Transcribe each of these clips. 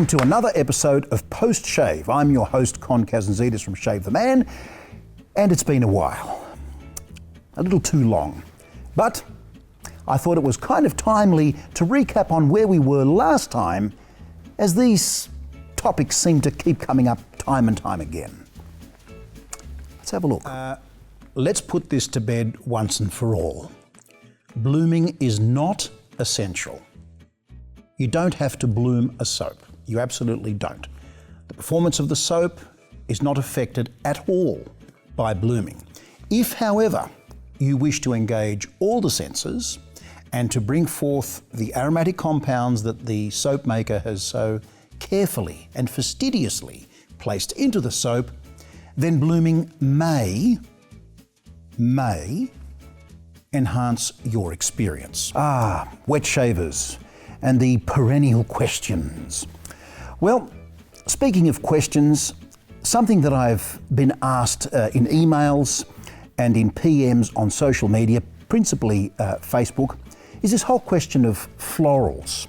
welcome to another episode of Post Shave. I'm your host, Con Kazantzidis from Shave the Man, and it's been a while. A little too long. But I thought it was kind of timely to recap on where we were last time, as these topics seem to keep coming up time and time again. Let's have a look. Let's put this to bed once and for all. Blooming is not essential. You don't have to bloom a soap. You absolutely don't. The performance of the soap is not affected at all by blooming. If, however, you wish to engage all the senses and to bring forth the aromatic compounds that the soap maker has so carefully and fastidiously placed into the soap, then blooming may enhance your experience. Wet shavers and the perennial questions. Well, speaking of questions, something that I've been asked in emails and in PMs on social media, principally Facebook, is this whole question of florals.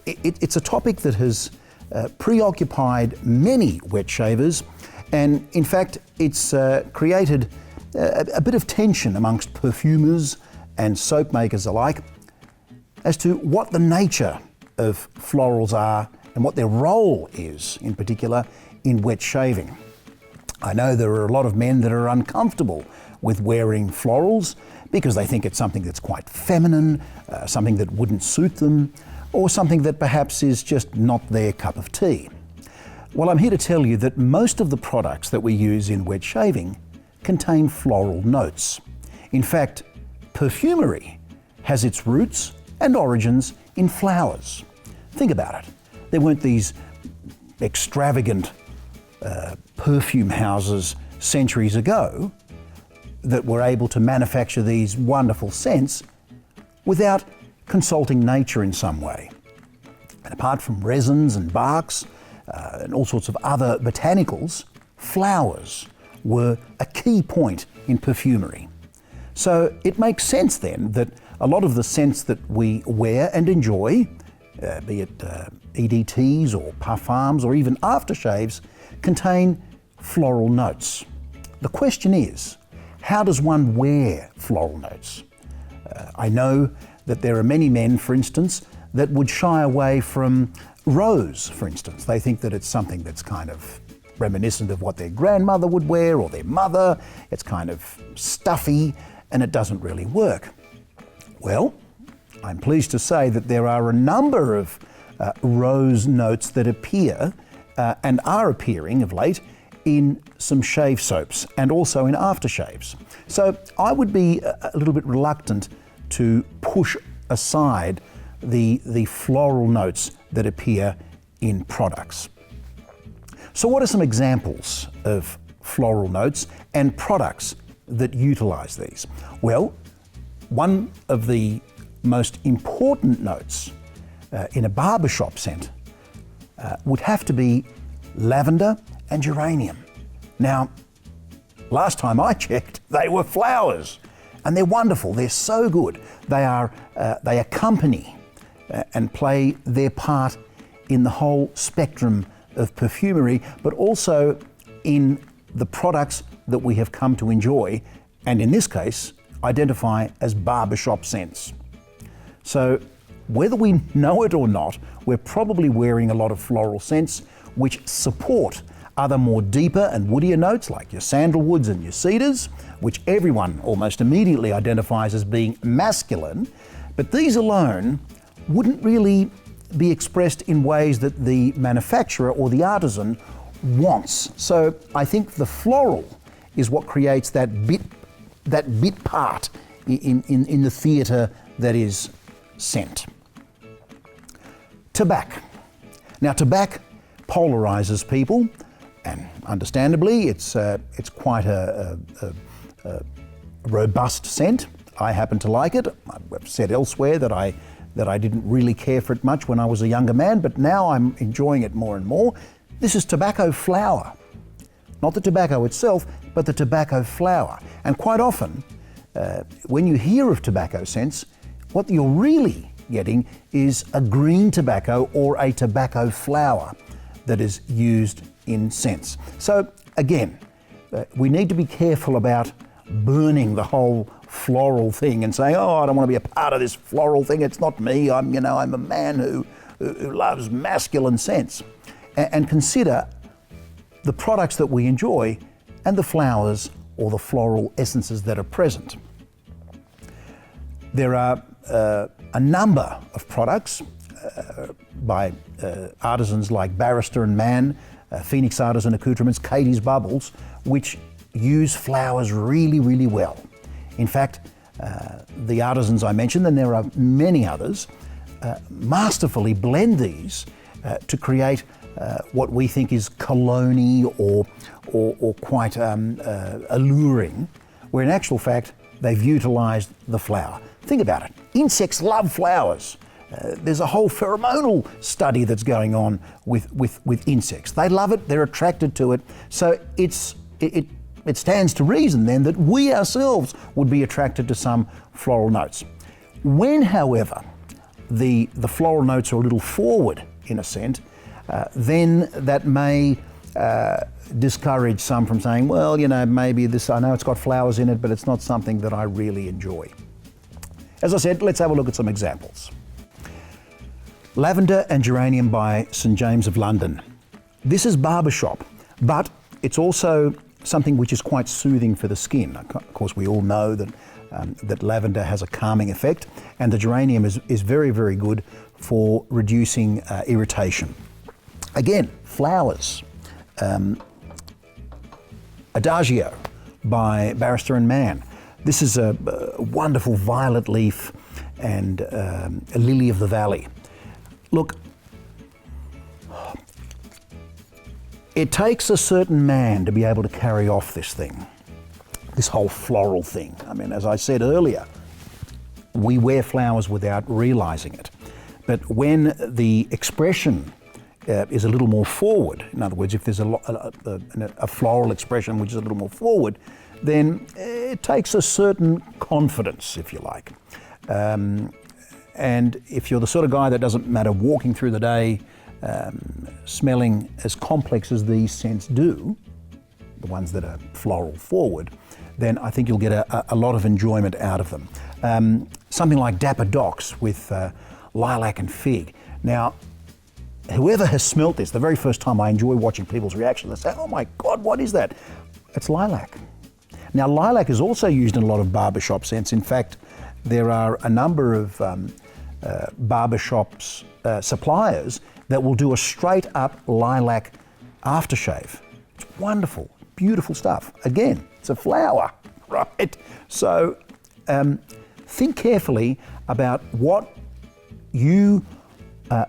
It's a topic that has preoccupied many wet shavers, and in fact it's created a bit of tension amongst perfumers and soap makers alike as to what the nature of florals are and what their role is, in particular, in wet shaving. I know there are a lot of men that are uncomfortable with wearing florals because they think it's something that's quite feminine, something that wouldn't suit them, or something that perhaps is just not their cup of tea. Well, I'm here to tell you that most of the products that we use in wet shaving contain floral notes. In fact, perfumery has its roots and origins in flowers. Think about it. There weren't these extravagant perfume houses centuries ago that were able to manufacture these wonderful scents without consulting nature in some way. And apart from resins and barks and all sorts of other botanicals, flowers were a key point in perfumery. So it makes sense then that a lot of the scents that we wear and enjoy, be it EDTs or parfums or even aftershaves, contain floral notes. The question is, how does one wear floral notes? I know that there are many men, for instance, that would shy away from rose, for instance. They think that it's something that's kind of reminiscent of what their grandmother would wear or their mother. It's kind of stuffy and it doesn't really work. Well, I'm pleased to say that there are a number of rose notes that appear and are appearing of late in some shave soaps and also in aftershaves. So I would be a little bit reluctant to push aside the floral notes that appear in products. So what are some examples of floral notes and products that utilize these? Well, one of the most important notes in a barbershop scent would have to be lavender and geranium. Now, last time I checked, they were flowers, and they're wonderful. They're so good. They accompany and play their part in the whole spectrum of perfumery, but also in the products that we have come to enjoy, and in this case, identify as barbershop scents. So whether we know it or not, we're probably wearing a lot of floral scents which support other more deeper and woodier notes like your sandalwoods and your cedars, which everyone almost immediately identifies as being masculine, but these alone wouldn't really be expressed in ways that the manufacturer or the artisan wants. So I think the floral is what creates that bit part in the theatre that is scent. Tobacco. Now, tobacco polarizes people, and understandably, it's quite a robust scent. I happen to like it. I've said elsewhere that I didn't really care for it much when I was a younger man, but now I'm enjoying it more and more. This is tobacco flower. Not the tobacco itself, but the tobacco flower. And quite often, when you hear of tobacco scents, what you're really getting is a green tobacco or a tobacco flower that is used in scents. So again, we need to be careful about burning the whole floral thing and saying, oh, I don't want to be a part of this floral thing. It's not me. I'm a man who loves masculine scents. And consider the products that we enjoy and the flowers or the floral essences that are present. There are a number of products by artisans like Barrister and Mann, Phoenix Artisan Accoutrements, Katie's Bubbles, which use flowers really, really well. In fact, the artisans I mentioned, and there are many others, masterfully blend these to create what we think is cologne or quite alluring, where in actual fact they've utilised the flower. Think about it. Insects love flowers. There's a whole pheromonal study that's going on with insects. They love it, they're attracted to it. So it stands to reason then that we ourselves would be attracted to some floral notes. When, however, the floral notes are a little forward in a scent, then that may discourage some from saying, well, maybe this, I know it's got flowers in it, but it's not something that I really enjoy. As I said, let's have a look at some examples. Lavender and Geranium by St James of London. This is barbershop, but it's also something which is quite soothing for the skin. Of course, we all know that lavender has a calming effect, and the geranium is very, very good for reducing irritation. Again, flowers. Adagio by Barrister and Mann. This is a wonderful violet leaf and a lily of the valley. Look, it takes a certain man to be able to carry off this thing, this whole floral thing. I mean, as I said earlier, we wear flowers without realising it. But when the expression is a little more forward, in other words, if there's a floral expression which is a little more forward, then it takes a certain confidence, if you like. And if you're the sort of guy that doesn't matter walking through the day smelling as complex as these scents do, the ones that are floral forward, then I think you'll get a lot of enjoyment out of them. Something like Dapper Docks with lilac and fig. Now, whoever has smelt this, the very first time I enjoy watching people's reactions, they say, oh my God, what is that? It's lilac. Now, lilac is also used in a lot of barbershop scents. In fact, there are a number of barbershops suppliers that will do a straight up lilac aftershave. It's wonderful, beautiful stuff. Again, it's a flower, right? So think carefully about what you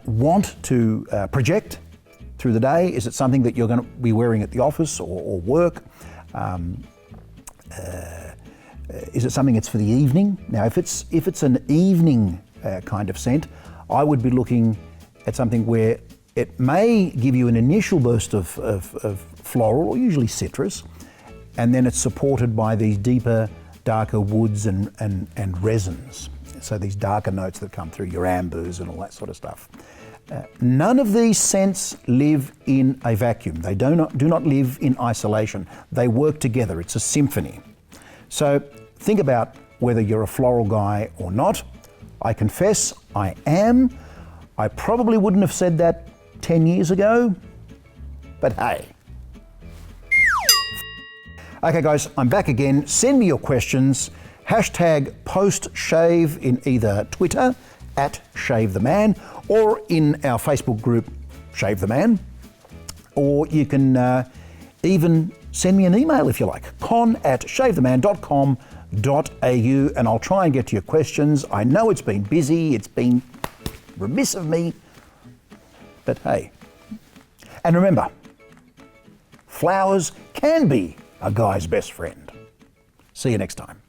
want to project through the day. Is it something that you're going to be wearing at the office or work? Is it something that's for the evening? Now, if it's an evening kind of scent, I would be looking at something where it may give you an initial burst of floral, or usually citrus, and then it's supported by these deeper, darker woods and resins. So these darker notes that come through, your ambers and all that sort of stuff. None of these scents live in a vacuum. They do not live in isolation. They work together. It's a symphony. So think about whether you're a floral guy or not. I confess I am. I probably wouldn't have said that 10 years ago, but hey. Okay guys, I'm back again. Send me your questions. #postshave in either Twitter @ShaveTheMan or in our Facebook group Shave the Man, or you can even send me an email if you like, con@shavetheman.com.au, and I'll try and get to your questions. I know it's been busy, it's been remiss of me, but hey. And remember, flowers can be a guy's best friend. See you next time.